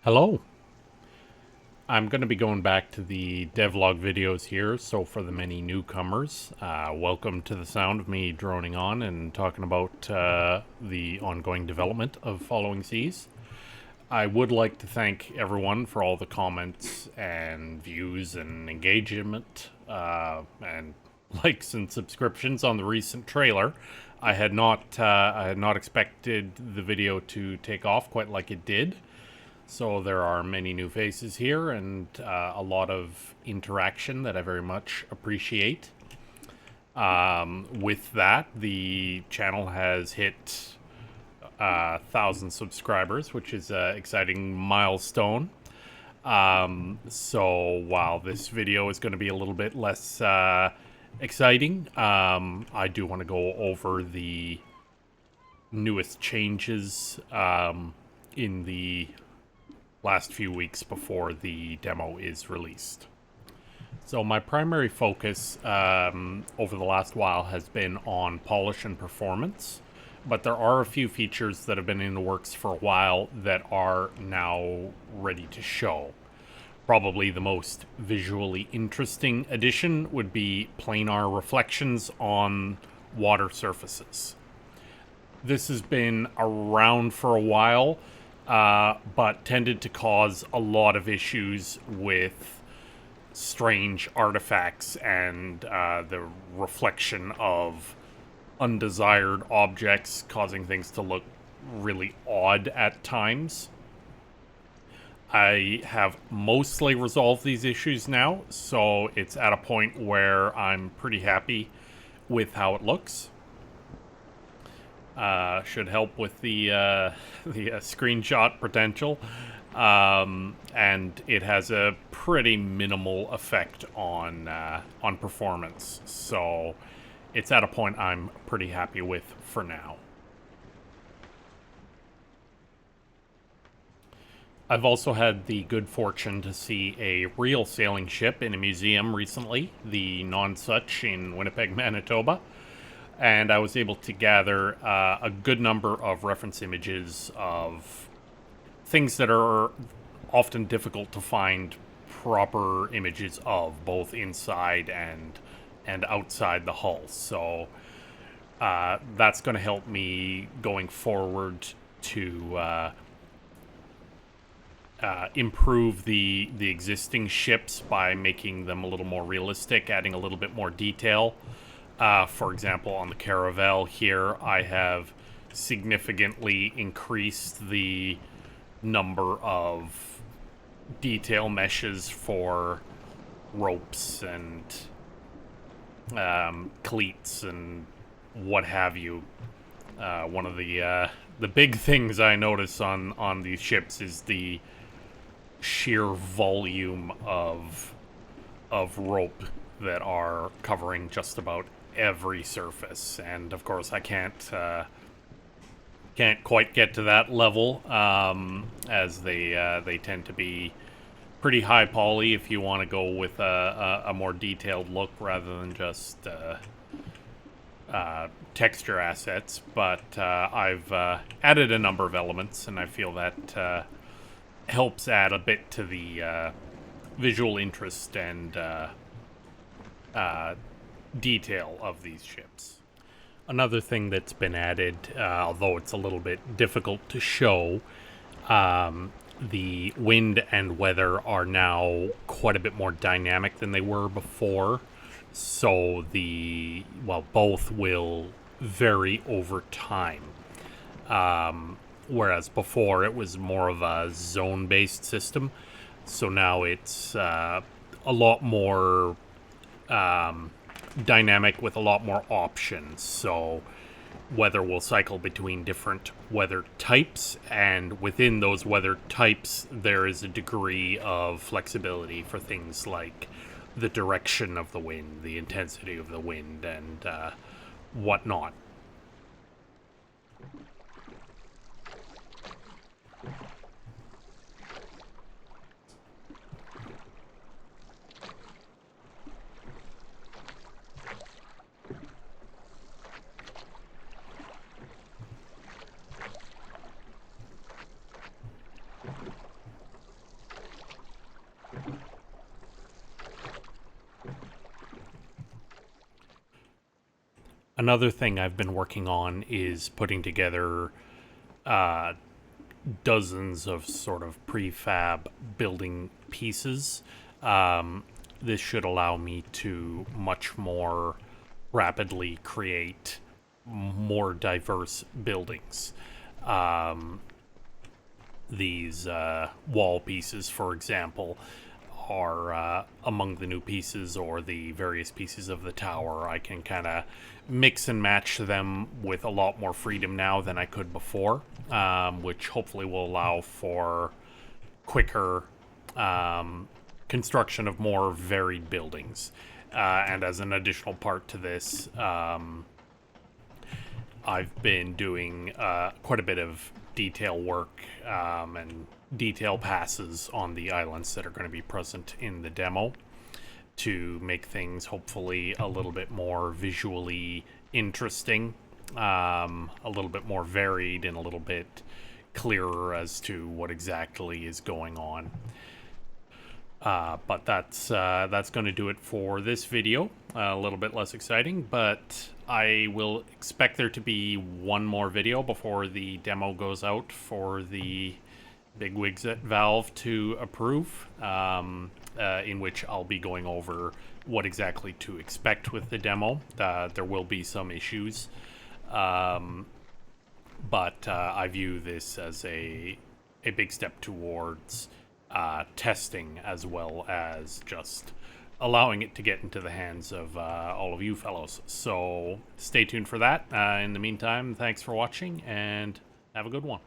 Hello. I'm going to be going back to the devlog videos here, so for the many newcomers, welcome to the sound of me droning on and talking about the ongoing development of Following Seas. I would like to thank everyone for all the comments and views and engagement and likes and subscriptions on the recent trailer. I had not expected the video to take off quite like it did. So there are many new faces here and a lot of interaction that I very much appreciate. With that, the channel has hit 1,000 subscribers, which is an exciting milestone. So while this video is going to be a little bit less exciting, I do want to go over the newest changes in the last few weeks before the demo is released. So my primary focus over the last while has been on polish and performance, but there are a few features that have been in the works for a while that are now ready to show. Probably the most visually interesting addition would be planar reflections on water surfaces. This has been around for a while, but tended to cause a lot of issues with strange artifacts and the reflection of undesired objects, causing things to look really odd at times. I have mostly resolved these issues now, so it's at a point where I'm pretty happy with how it looks. Should help with the screenshot potential, and it has a pretty minimal effect on performance. So it's at a point I'm pretty happy with for now. I've also had the good fortune to see a real sailing ship in a museum recently, the Nonsuch in Winnipeg, Manitoba. And I was able to gather a good number of reference images of things that are often difficult to find proper images of, both inside and outside the hull. So that's going to help me going forward to improve the existing ships by making them a little more realistic, adding a little bit more detail. For example, on the caravel here, I have significantly increased the number of detail meshes for ropes and cleats and what have you. One of the big things I notice on these ships is the sheer volume of rope that are covering just about every surface, and of course I can't quite get to that level, as they tend to be pretty high poly if you want to go with a more detailed look rather than just texture assets. But I've added a number of elements, and I feel that helps add a bit to the visual interest and detail of these ships. Another thing that's been added, although it's a little bit difficult to show, the wind and weather are now quite a bit more dynamic than they were before. So both will vary over time. Whereas before it was more of a zone-based system. So now it's a lot more dynamic with a lot more options. So weather will cycle between different weather types, and within those weather types there is a degree of flexibility for things like the direction of the wind, the intensity of the wind, and whatnot. Another thing I've been working on is putting together dozens of sort of prefab building pieces. This should allow me to much more rapidly create more diverse buildings. These wall pieces, for example, are among the new pieces, or the various pieces of the tower. I can kind of mix and match them with a lot more freedom now than I could before, which hopefully will allow for quicker construction of more varied buildings. And as an additional part to this, I've been doing quite a bit of detail work and detail passes on the islands that are going to be present in the demo to make things hopefully a little bit more visually interesting, a little bit more varied, and a little bit clearer as to what exactly is going on. But that's going to do it for this video. A little bit less exciting, but I will expect there to be one more video before the demo goes out for the bigwigs at Valve to approve, in which I'll be going over what exactly to expect with the demo. There will be some issues, but I view this as a big step towards testing, as well as just allowing it to get into the hands of all of you fellows. So stay tuned for that. In the meantime, thanks for watching, and have a good one.